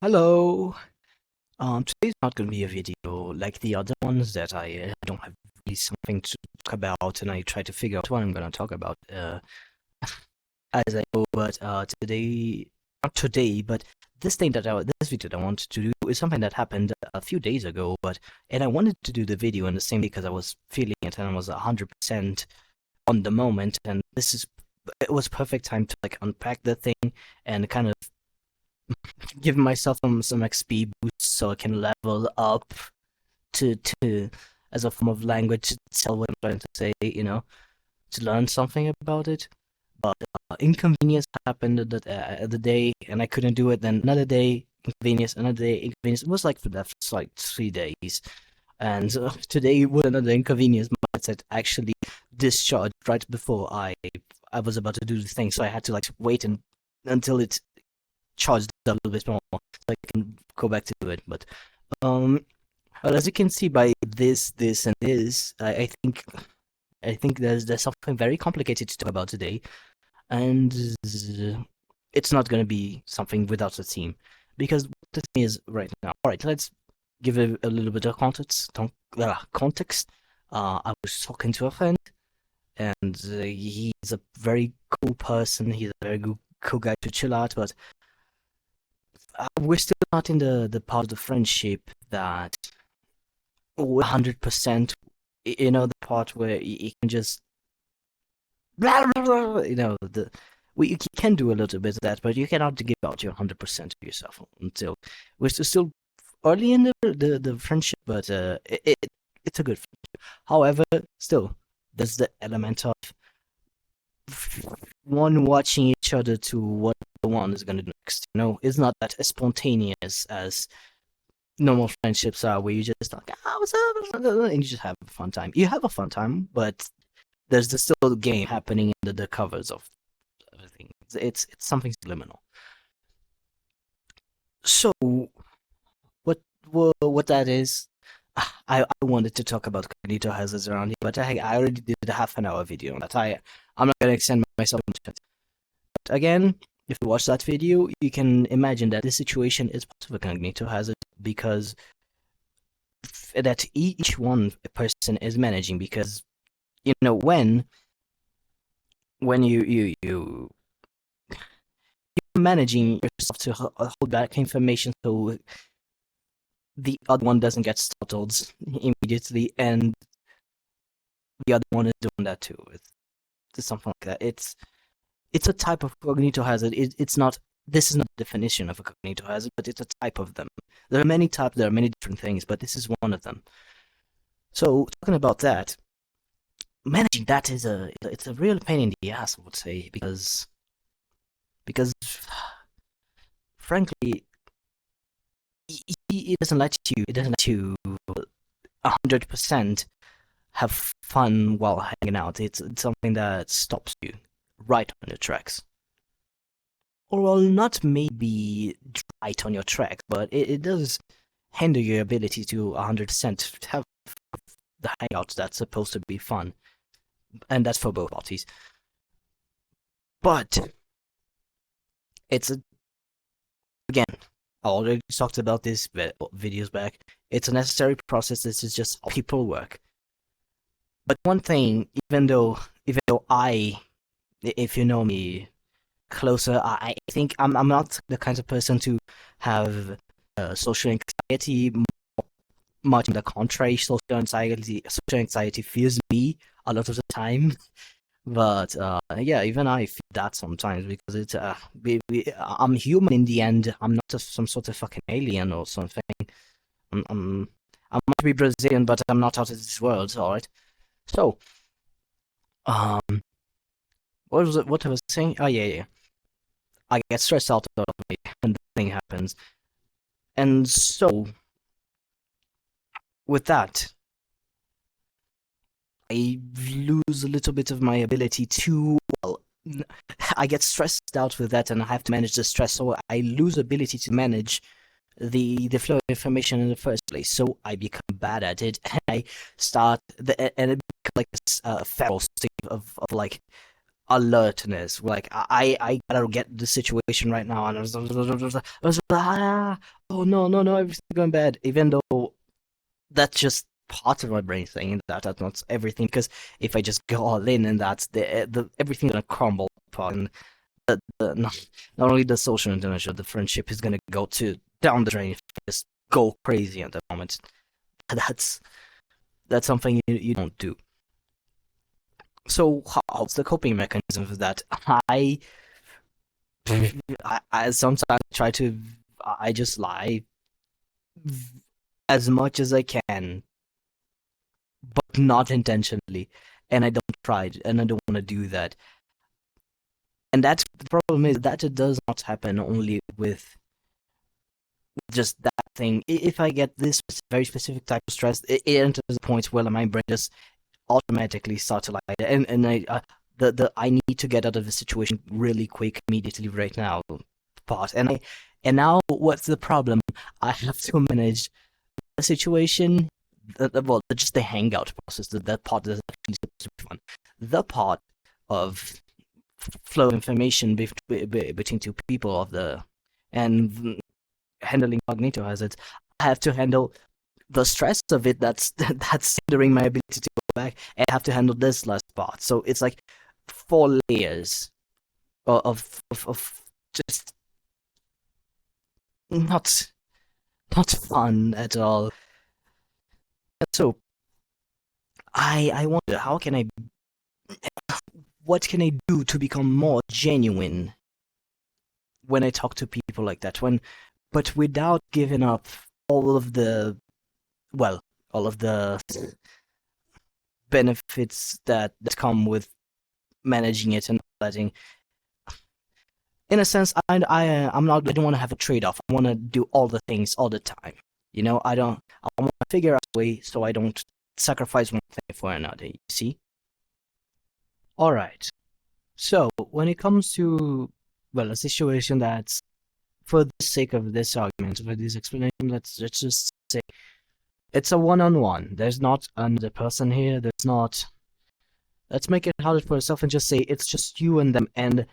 Hello. Today's not going to be a video like the other ones that I don't have really something to talk about, and I try to figure out what I'm going to talk about as I go. But not today, but this video that I wanted to do is something that happened a few days ago. And I wanted to do the video in the same day because I was feeling it and I was 100% on the moment, and it was perfect time to like unpack the thing and kind of give myself some XP boost so I can level up to as a form of language to tell what I'm trying to say, to learn something about it. But inconvenience happened the day, and I couldn't do it. Then another day, inconvenience. It was like for the first like 3 days, and today was another inconvenience. My headset actually discharged right before I was about to do the thing, so I had to like wait until it charged a little bit more so I can go back to it. Um, but as you can see by this, and this, I think there's something very complicated to talk about today, and it's not going to be something without a theme because what the thing is right now. All right, let's give a little bit of context. Context. I was talking to a friend, and he's a very cool person. He's a very good, cool guy to chill out, but we're still not in the part of the friendship that 100%, the part where you can just, you can do a little bit of that, but you cannot give out your 100% of yourself until we're still early in the friendship, but it's a good friendship. However, still, there's the element of one watching each other to what the one is going to do next. It's not that spontaneous as normal friendships are, where you just like, what's up, and you just have a fun time. You have a fun time, but there's still a game happening under the covers of everything. It's something subliminal. So what that is, I wanted to talk about cognitive hazards around here, but I already did a half an hour video on that. I'm not gonna extend myself into it. But again, if you watch that video, you can imagine that this situation is part of a cognitive hazard because that each one person is managing, because when you're managing yourself to hold back information so the other one doesn't get startled immediately, and the other one is doing that too. It's something like that. It's a type of cognitive hazard. It's not. This is not the definition of a cognitive hazard, but it's a type of them. There are many types. There are many different things, but this is one of them. So talking about that, managing that it's a real pain in the ass, I would say, because frankly, it doesn't let you 100% have fun while hanging out. It's something that stops you right on your tracks. Or well, not maybe right on your tracks, but it does hinder your ability to 100% have the hangouts that's supposed to be fun, and that's for both parties. But it's again, I already talked about this videos back. It's a necessary process. This is just how people work. But one thing, even though if you know me closer, I think I'm not the kind of person to have social anxiety. Much on the contrary, social anxiety fears me a lot of the time. But yeah, even I feel that sometimes because I'm human in the end. I'm not some sort of fucking alien or something. I'm, I'm I might be Brazilian, but I'm not out of this world. All right. So um, what was it? What I was saying? Oh yeah, yeah. I get stressed out of it when the thing happens, and so with that, I lose a little bit of my ability to, well, I get stressed out with that, and I have to manage the stress, so I lose ability to manage the flow of information in the first place. So I become bad at it, and I start and it becomes like a feral state of like alertness. Like I gotta get the situation right now, and oh no, everything's going bad. Even though that's just part of my brain saying that that's not everything. Because if I just go all in, and that's the everything's gonna crumble apart, and not only the social interaction, the friendship is gonna go to down the drain if I just go crazy at the moment. That's that's something you don't do. So how's the coping mechanism for that? I sometimes try to I just lie as much as I can, but not intentionally. And I don't try, and I don't want to do that. And that's the problem is that it does not happen only with just that thing. If I get this very specific type of stress, it enters the point where my brain just automatically starts to lie, and the I need to get out of the situation really quick, immediately, right now part. And now what's the problem? I have to manage the situation. Well, just the hangout process. That part is actually supposed to be fun. The part of flow of information between two people of the and handling magneto hazards. I have to handle the stress of it. That's hindering my ability to go back. And I have to handle this last part. So it's like 4 layers of just not not fun at all. So I wonder how can I what can I do to become more genuine when I talk to people like that? But without giving up all of the well, all of the benefits that come with managing it and letting. In a sense, I'm not. I don't want to have a trade off. I want to do all the things all the time. You know, I don't. I want to figure out a way so I don't sacrifice one thing for another. You see? All right. So when it comes to well, a situation that's for the sake of this argument, for this explanation, let's just say it's a one-on-one. There's not another person here. There's not. Let's make it harder for yourself and just say it's just you and them, and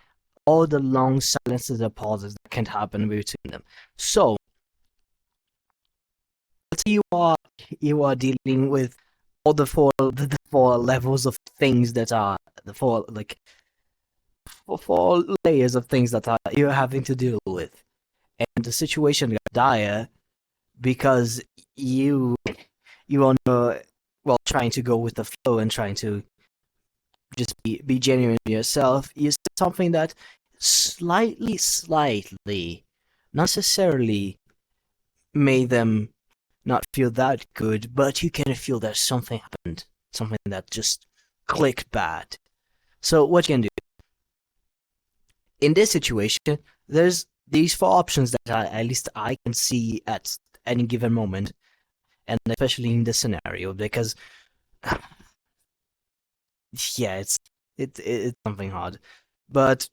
all the long silences or pauses that can happen between them. So let's say you are dealing with all the four levels of things that are the four layers of things that are you're having to deal with, and the situation got dire because you you are well trying to go with the flow and trying to just be genuine yourself. You said something that slightly, not necessarily made them not feel that good, but you can feel that something happened, something that just clicked bad. So what you can do in this situation, there's these four options that at least I can see at any given moment, and especially in this scenario, because yeah, it's something hard. But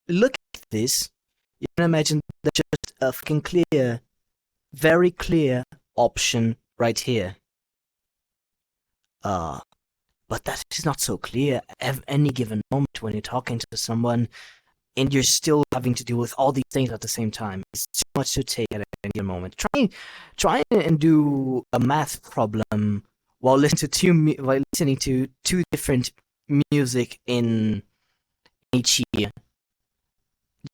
look at this. You can imagine there's just a fucking clear, very clear option right here. But that is not so clear at any given moment when you're talking to someone and you're still having to deal with all these things at the same time. It's too much to take at any given moment. Try and do a math problem while listening to two different music in each year.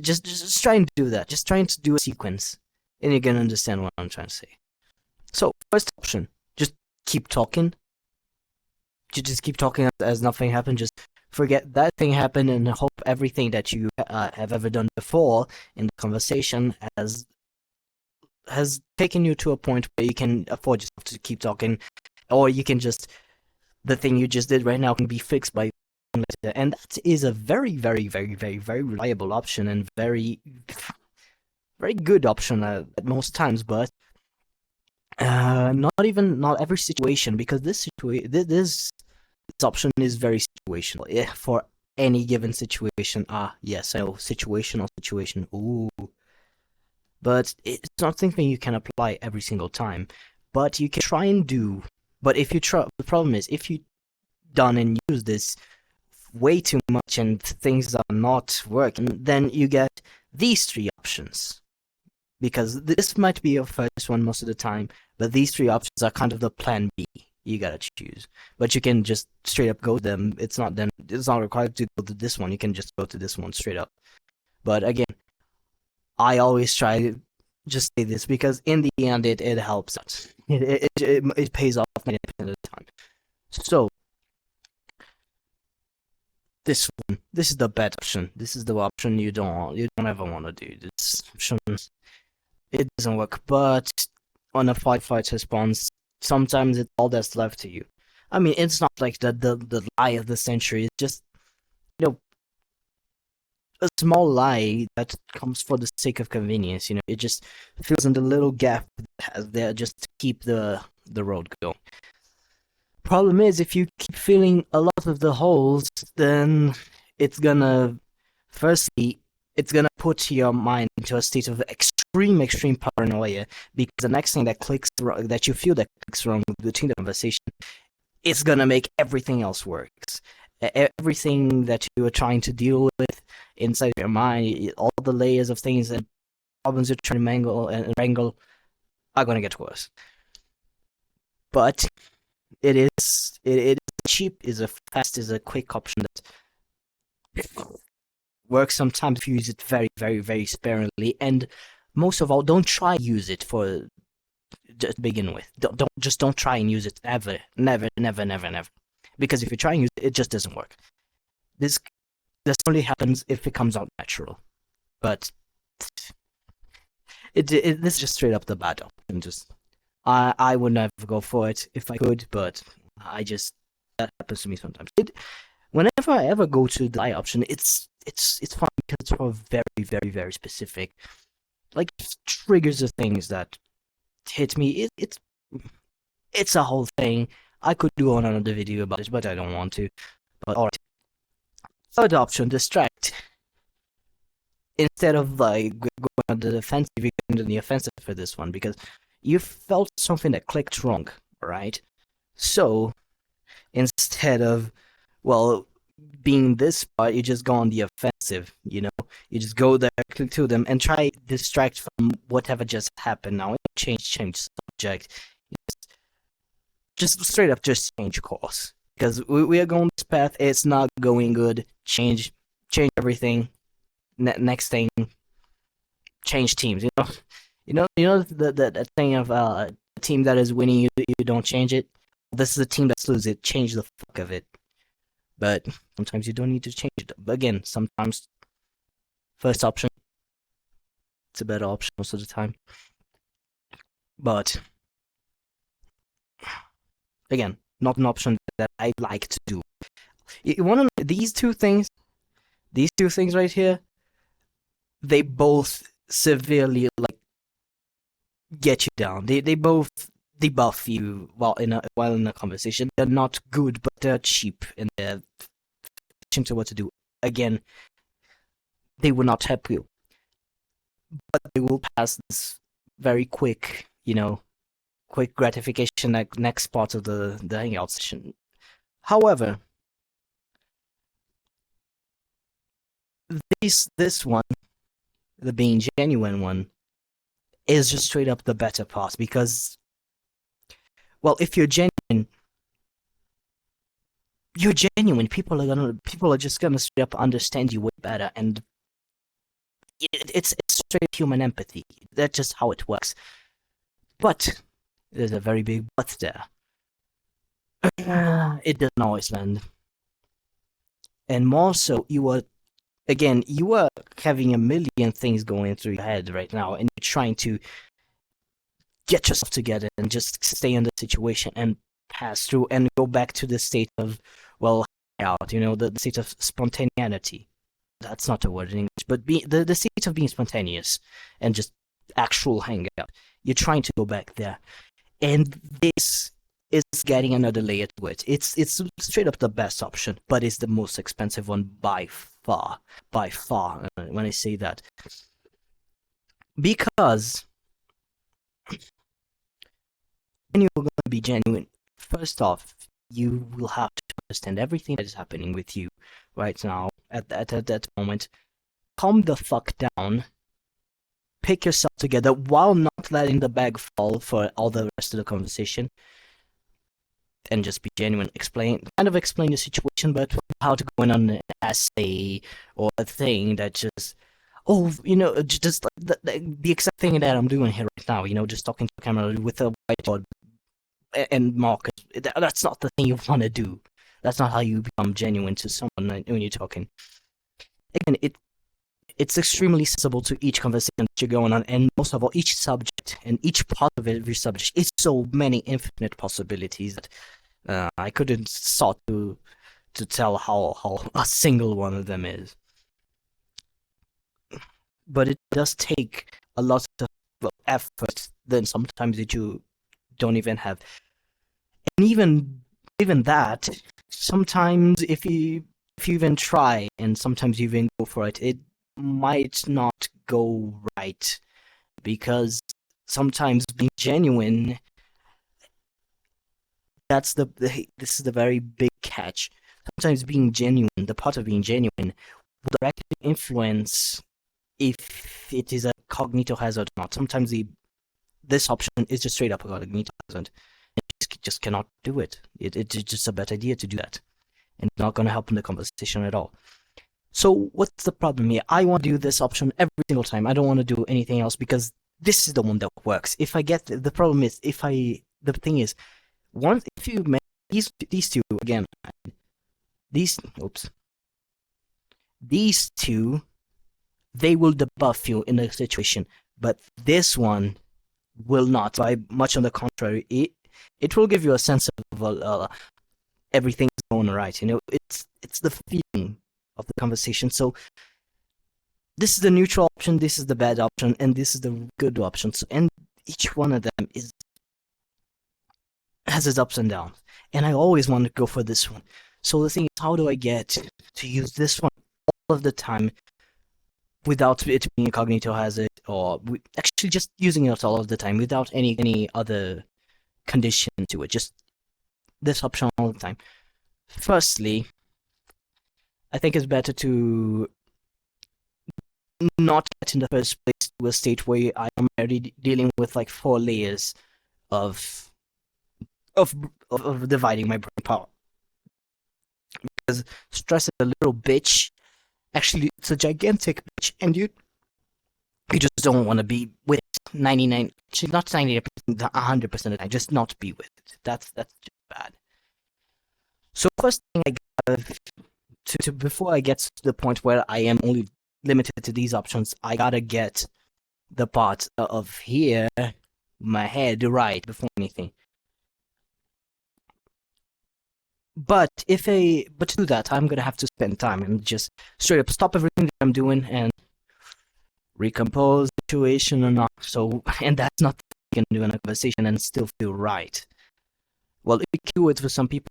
Just try and do that. Just trying to do a sequence, and you're gonna understand what I'm trying to say. So first option, just keep talking. You just keep talking as nothing happened. Just forget that thing happened and hope everything that you have ever done before in the conversation has taken you to a point where you can afford yourself to keep talking, or you can just the thing you just did right now can be fixed by later. And that is a very reliable option and very good option at most times, but not every situation, because this option is very situational. Yeah, for any given situation. Yes, I know, situation. Ooh, but it's not something you can apply every single time. But you can try and do. But if you try, the problem is if you done and use this way too much and things are not working, then you get these three options. Because this might be your first one most of the time, but these three options are kind of the plan B you gotta choose. But you can just straight up go to them. It's not required to go to this one. You can just go to this one straight up. But again, I always try to just say this because in the end it helps out. It pays off 90% of the time. So this is the bad option. This is the option you don't ever want to do. This option, it doesn't work. But on a fight response, sometimes it's all that's left to you. I mean, it's not like the lie of the century. It's just, you know, a small lie that comes for the sake of convenience. You know, it just fills in the little gap that has there just to keep the road going. Problem is, if you keep filling a lot of the holes, then it's gonna, firstly, it's gonna put your mind into a state of extreme paranoia, because the next thing that clicks wrong, that you feel that clicks wrong between the conversation, it's gonna make everything else works. Everything that you were trying to deal with inside your mind, all the layers of things and problems you're trying to wrangle are gonna get worse. But it is cheap, is a fast, is a quick option that works sometimes if you use it very sparingly, and most of all, don't try to use it for to begin with. Don't try and use it ever, never, because if you try and use it, it just doesn't work. This only happens if it comes out natural, but this is just straight up the bad option. Just I would never go for it if I could, but that happens to me sometimes. Whenever I ever go to the lie option, it's fun because it's for very specific, like, triggers of things that hit me. It's a whole thing. I could do another video about it, but I don't want to. But alright. Third option, distract. Instead of like going on the defensive, you go on the offensive for this one because you felt something that clicked wrong, right? So instead of, well, being this part, you just go on the offensive, you know? You just go there, click to them, and try to distract from whatever just happened now. Change subject. Just straight up, just change course. Because we are going this path, it's not going good. Change everything. Next thing, change teams. You know the thing of a team that is winning, you don't change it. This is a team that's losing. Change the fuck of it. But sometimes you don't need to change it. But again, sometimes first option, it's a better option most of the time. But again, not an option that I like to do. You want to know these two things right here? They both severely like get you down. They both debuff you while in a conversation. They're not good, but they're cheap and they're to what to do. Again, they will not help you, but they will pass this very quick, quick gratification, like next part of the hangout session. However, this one, the being genuine one, is just straight up the better part because, well, if you're genuine, People are just gonna straight up understand you way better, and it's straight human empathy. That's just how it works. But there's a very big but there. It doesn't always land. And more so, you are having a million things going through your head right now, and you're trying to get yourself together and just stay in the situation and pass through and go back to the state of, well, out, the state of spontaneity. That's not a word in English, but the state of being spontaneous and just actual hangout. You're trying to go back there. And this is getting another layer to it. It's straight up the best option, but it's the most expensive one by far. By far, when I say that. Because when you're going to be genuine, first off, you will have to understand everything that is happening with you right now at that moment. Calm the fuck down. Pick yourself together while not letting the bag fall for all the rest of the conversation, and just be genuine. Explain the situation, but how to go in on an essay or a thing that just, oh, just like the exact thing that I'm doing here right now. Just talking to a camera with a whiteboard and markers. That's not the thing you want to do. That's not how you become genuine to someone when you're talking. Again, it's extremely sensible to each conversation that you're going on, and most of all, each subject and each part of every subject is so many infinite possibilities that I couldn't start to tell how a single one of them is. But it does take a lot of effort. Then sometimes that you don't even have, and even that, sometimes if you even try, and sometimes you even go for it, it might not go right, because sometimes being genuine, this is the very big catch. Sometimes being genuine, the part of being genuine, will directly influence if it is a cognitive hazard or not. Sometimes this option is just straight up a cognitive hazard. You just cannot do it. It's just a bad idea to do that, and it's not going to help in the conversation at all. So what's the problem here? I want to do this option every single time. I don't want to do anything else because this is the one that works. If I get the problem is the thing is, if you make these two again, these two, they will debuff you in a situation, but this one will not. By much on the contrary, it will give you a sense of everything's going right. It's the feeling of the conversation. So this is the neutral option, this is the bad option, and this is the good option. And each one of them has its ups and downs. And I always want to go for this one. So the thing is, how do I get to use this one all of the time without it being a cognitive hazard, or actually just using it all of the time without any other condition to it? Just this option all the time. Firstly, I think it's better to not get in the first place to a state where I am already dealing with like 4 layers of dividing my brain power. Because stress is a little bitch. Actually, it's a gigantic bitch, and you just don't want to be with it 99, not 99%, 100% of the time. Just not be with it. That's just bad. So first thing I gotta to before I get to the point where I am only limited to these options, I gotta get the part of here, my head right before anything. But to do that, I'm gonna have to spend time and just straight up stop everything that I'm doing and recompose the situation or not. So, and that's not you can do in a conversation and still feel right. Well, if you do it for some people,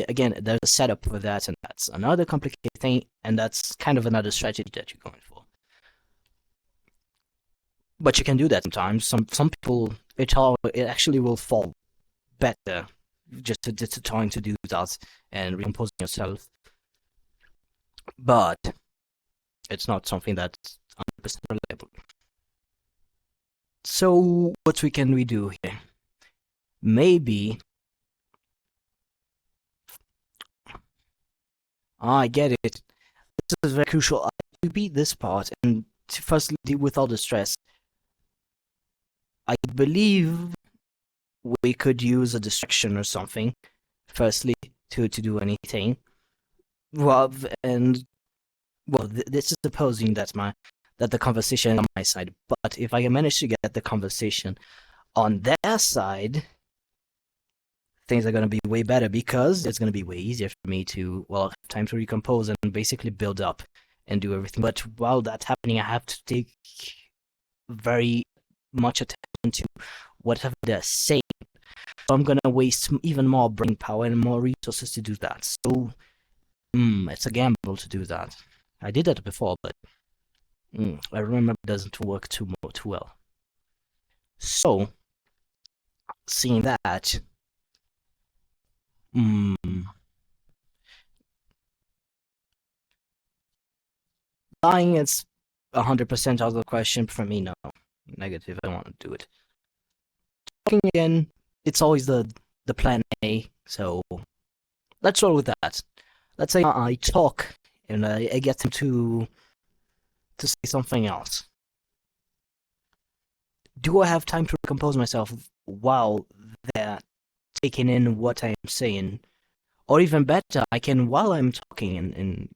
again, there's a setup for that, and that's another complicated thing, and that's kind of another strategy that you're going for. But you can do that sometimes. Some people, it actually will fall better just to trying to do that and recomposing yourself. But it's not something that's 100% reliable. So what can we do here? Maybe I get it. This is very crucial. To beat this part and to firstly deal with all the stress, I believe we could use a distraction or something. Firstly, to do anything. Well, this is supposing that the conversation is on my side. But if I manage to get the conversation on their side, things are going to be way better, because it's going to be way easier for me to, have time to recompose and basically build up and do everything. But while that's happening, I have to take very much attention to whatever they're saying. So I'm going to waste even more brain power and more resources to do that. So it's a gamble to do that. I did that before, but I remember it doesn't work too well. So, seeing that, Lying is 100% out of the question for me. No, negative. I don't want to do it. Talking again, it's always the plan A. So let's roll with that. Let's say I talk and I get them to say something else. Do I have time to compose myself while they're taking in what I am saying? Or even better, I can, while I'm talking and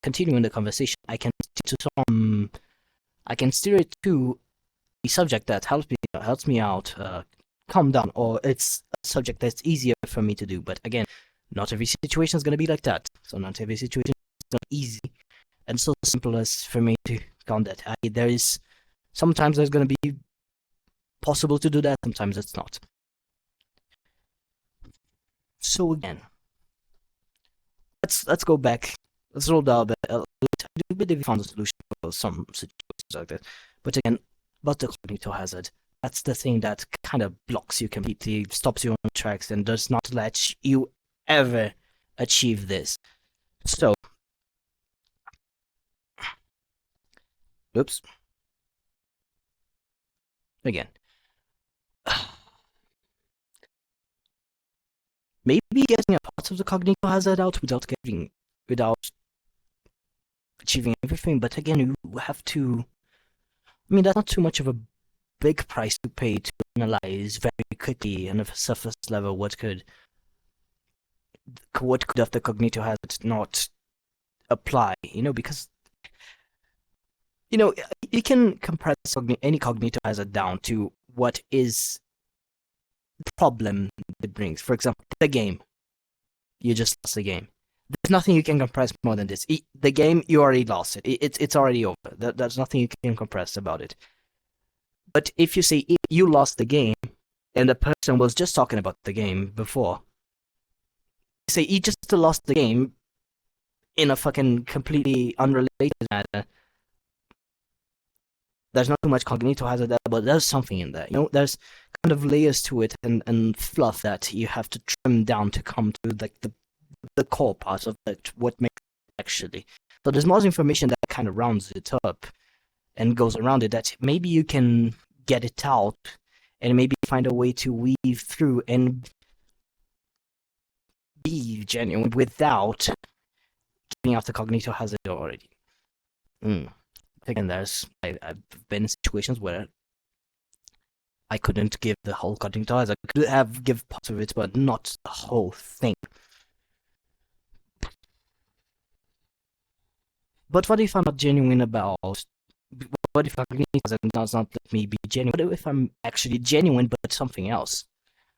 continuing the conversation, I can steer it to a subject that helps me out, calm down, or it's a subject that's easier for me to do. But again, not every situation is going to be like that. So not every situation is not easy and so simple as for me to count that. Sometimes there's going to be possible to do that, sometimes it's not. So again, let's go back. Let's roll down a bit. I do believe we found a solution for some situations like that. But again, about the cognitive hazard, that's the thing that kind of blocks you completely, stops you on tracks, and does not let you ever achieve this. So, oops. Again, maybe getting a part of the cognitive hazard out without achieving everything. But again, you have to. I mean, that's not too much of a big price to pay to analyze very quickly on a surface level what could have the cognitive hazard not apply, because you can compress any cognitive hazard down to what is the problem it brings. For example, the game. You just lost the game. There's nothing you can compress more than this. The game, you already lost it. It's already over. There's nothing you can compress about it. But if you say if you lost the game, and the person was just talking about the game before, say he just lost the game in a fucking completely unrelated matter, there's not too much cognitive hazard there, but there's something in there. There's kind of layers to it and fluff that you have to trim down to come to like the core part of it, what makes it actually. So there's more information that kind of rounds it up and goes around it that maybe you can get it out and maybe find a way to weave through and be genuine without getting out the cognitive hazard already. Again, I've been in situations where I couldn't give the whole cognitive hazard. I could have give parts of it, but not the whole thing. But what if I'm not genuine about? What if cognitive hazard does not let me be genuine? What if I'm actually genuine but something else?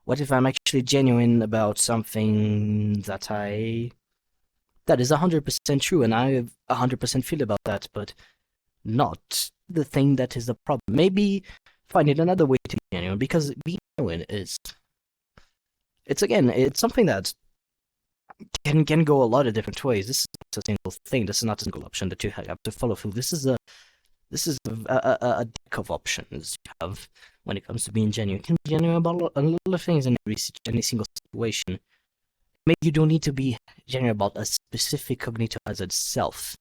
What if I'm actually genuine about something that is 100% true, and I 100% feel about that, but not the thing that is the problem? Maybe finding another way to be genuine, because being genuine it's something that can go a lot of different ways. This is not a single thing. This is not a single option that you have to follow through. This is a deck of options you have when it comes to being genuine. You can be genuine about a lot of things in any single situation. Maybe you don't need to be genuine about a specific cognitive hazard itself.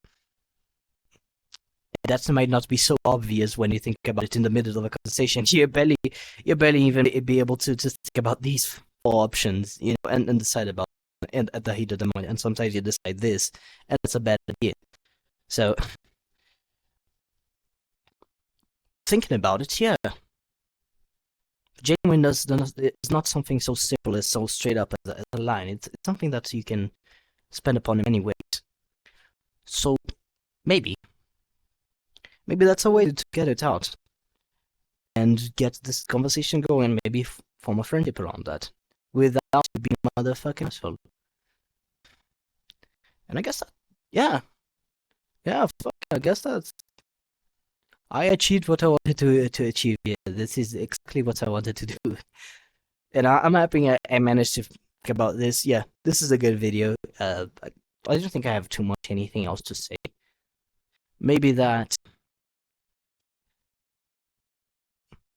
That might not be so obvious when you think about it in the middle of a conversation. You barely even be able to think about these four options, and decide about and at the heat of the moment. And sometimes you decide this, and it's a bad idea. So thinking about it, yeah, genuineness is not something so simple as so straight up as a line. It's something that you can spend upon in many ways. So maybe that's a way to get it out and get this conversation going. Maybe form a friendship around that without being a motherfucking asshole. And I guess yeah, fuck. I guess I achieved what I wanted to achieve. Yeah, this is exactly what I wanted to do, and I'm happy I managed to think about this. Yeah, this is a good video. I don't think I have too much anything else to say. Maybe that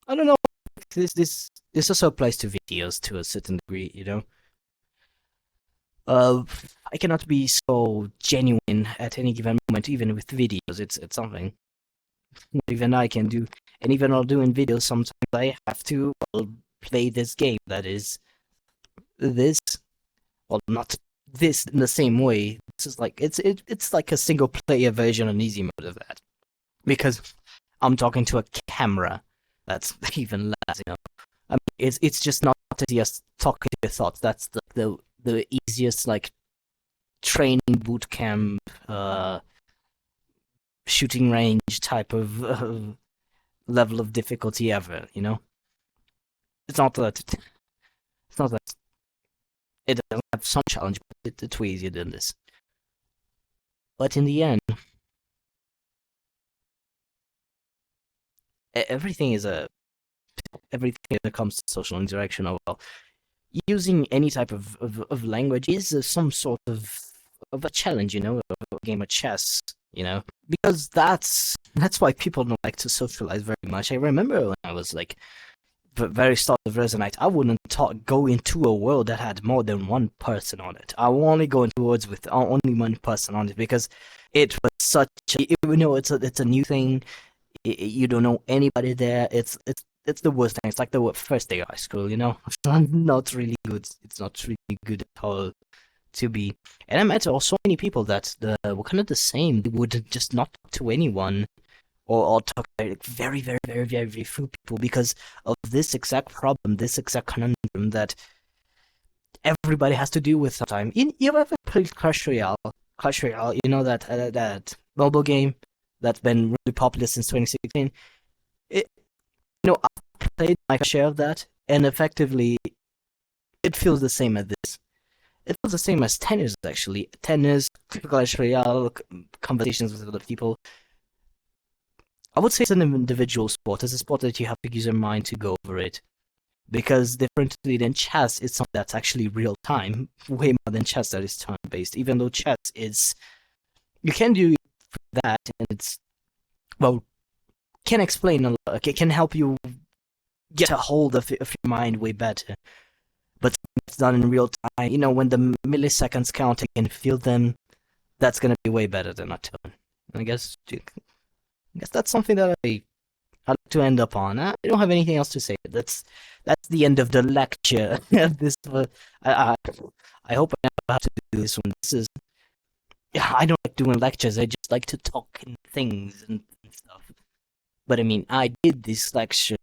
I don't know. This also applies to videos to a certain degree, Uh, I cannot be so genuine at any given moment, even with videos. It's something not even I can do. And even while doing videos, sometimes I have to, well, play this game that is this, well, not this in the same way. This is like it's like a single player version on easy mode of that, because I'm talking to a camera. That's even less, you know. I mean, it's just not easy as talking to your thoughts. That's the easiest, like, training boot camp, shooting range type of level of difficulty ever. You know, it's not that it's not that it doesn't have some challenge, but it's way easier than this. But in the end, everything is a everything when it comes to social interaction, or, well, using any type of language is some sort of a challenge, you know, a game of chess, you know, because that's why people don't like to socialize very much. I remember when I was like very start of Resonate, I wouldn't go into a world that had more than one person on it. I will only go into worlds with only one person on it, because it was such a, you know, it's a new thing. You don't know anybody there. It's the worst thing. It's like the first day of high school, you know. It's not really good. It's not really good at all to be. And I met also many people that were kind of the same. They would just not talk to anyone, or talk to like very few people, because of this exact problem, this exact conundrum that everybody has to deal with sometime. You ever played Clash Royale? Clash Royale, you know, that mobile game that's been really popular since 2016. It, you know, I've played my share of that, and effectively, it feels the same as this. It feels the same as tennis, actually. Tennis, Clash Royale, conversations with other people. I would say it's an individual sport. It's a sport that you have to use your mind to go over it. Because differently than chess, it's something that's actually real time, way more than chess that is turn based. Even though chess is, you can do that, and it's, well, can explain a lot. It can help you get a hold of your mind way better. But it's done in real time. You know, when the milliseconds count, and can feel them. That's gonna be way better than a turn. I guess that's something that I'd like to end up on. I don't have anything else to say. That's the end of the lecture. This I, I I hope I never have to do this one. This is, yeah, I don't like doing lectures. I just like to talk and things and stuff. But I mean, I did this lecture.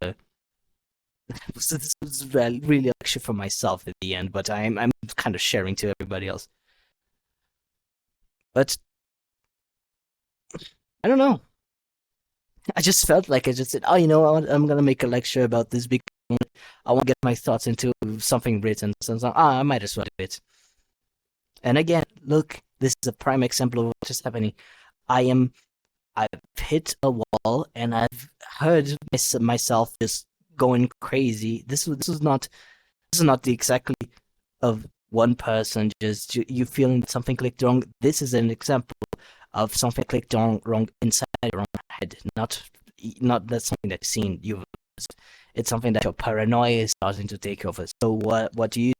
This was really a lecture for myself at the end, but I'm kind of sharing to everybody else. But I don't know. I just felt like I just said, oh, you know, I'm gonna make a lecture about this because I want to get my thoughts into something written. So I might as well do it. And again, look, this is a prime example of what is happening. I am, I've hit a wall, and I've heard myself just going crazy. This is not the exactly of one person just you feeling that something clicked wrong. This is an example of something clicked wrong inside your own head. Not that's something that's seen you. It's something that your paranoia is starting to take over. So what do?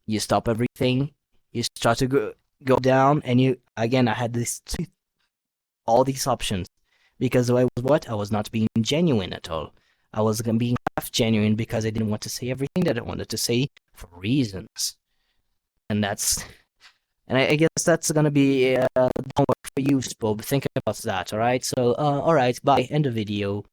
You stop everything. You start to go down, and you again. I had this all these options, because I was what? I was not being genuine at all. I was being half genuine because I didn't want to say everything that I wanted to say for reasons, and I guess that's gonna be homework for you, Spob. Think about that. All right. So all right. Bye. End the video.